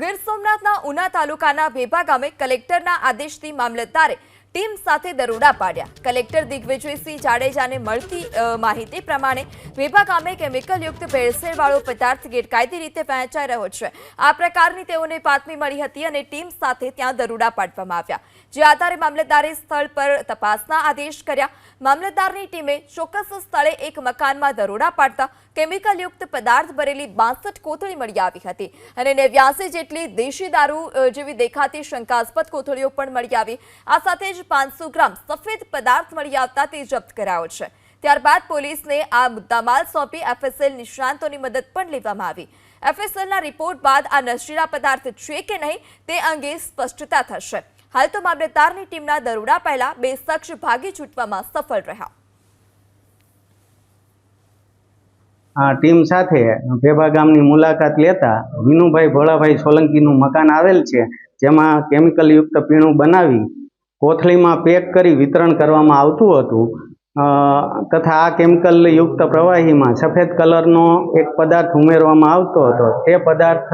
ગીર સોમનાથના ઉના તાલુકાના વેભા ગામે કલેક્ટરના આદેશથી મામલતદારે ટીમ સાથે દરોડા પાડ્યા। કલેક્ટર દિગ્વિજયસિંહ જાડેજાને મળતી માહિતી પ્રમાણે વેભા ગામે કેમિકલયુક્ત ભેળસેળવાળો પદાર્થ ગેરકાયદે રીતે વહેંચાઈ રહ્યો છે। આ પ્રકારની તેઓને બાતમી મળી હતી અને ટીમ સાથે ત્યાં દરોડા પાડવામાં આવ્યા, જે આધારે મામલતદારે સ્થળ પર તપાસના આદેશ કર્યા। મામલતદારની ટીમે ચોક્કસ સ્થળે એક મકાનમાં દરોડા પાડતા કેમિકલયુક્ત પદાર્થ ભરેલી 62 કોથળી મળી આવી હતી અને 89 જેટલી દેશી દારૂ જેવી દેખાતી શંકાસ્પદ કોથળીઓ પણ મળી આવી। આ સાથે જ 500 ગ્રામ સફેદ પદાર્થ મળી આવતા તે જપ્ત કરાયો છે। ત્યારબાદ પોલીસને આ મુદ્દામાલ સોંપી એફએસએલ નિષ્ણાંતોની મદદ પણ લેવામાં આવી। એફએસએલના રિપોર્ટ બાદ આ નશીલા પદાર્થ છે કે નહીં તે અંગે સ્પષ્ટતા થશે। હાલ તો મામલતદારની ટીમના દરોડા પહેલા 2 શખ્સ ભાગી છૂટવામાં સફળ રહ્યા। ટીમ સાથે વેભા ગામની મુલાકાત લેતા વિનુભાઈ ભોળાભાઈ સોલંકીનું મકાન આવેલ છે, જેમાં કેમિકલયુક્ત પીણું બનાવી કોથળીમાં પેક કરી વિતરણ કરવામાં આવતું હતું તથા આ કેમિકલયુક્ત પ્રવાહીમાં સફેદ કલરનો એક પદાર્થ ઉમેરવામાં આવતો હતો। તે પદાર્થ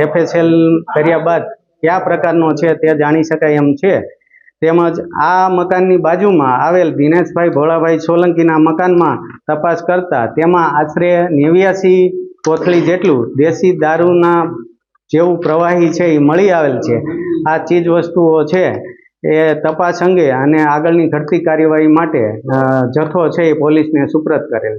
એફએસએલ કર્યા બાદ કયા પ્રકારનો છે તે જાણી શકાય એમ છે। તેમજ આ મકાનની બાજુમાં આવેલ દિનેશભાઈ ભોળાભાઈ સોલંકીના મકાનમાં તપાસ કરતા તેમાં આશરે 89 કોથળી જેટલું દેશી દારૂના જેવું પ્રવાહી છે એ મળી આવેલ છે। આ ચીજ વસ્તુઓ છે એ તપાસ અંગે અને આગળની ઘટતી કાર્યવાહી માટે જથ્થો છે એ પોલીસને સુપ્રત કરેલ।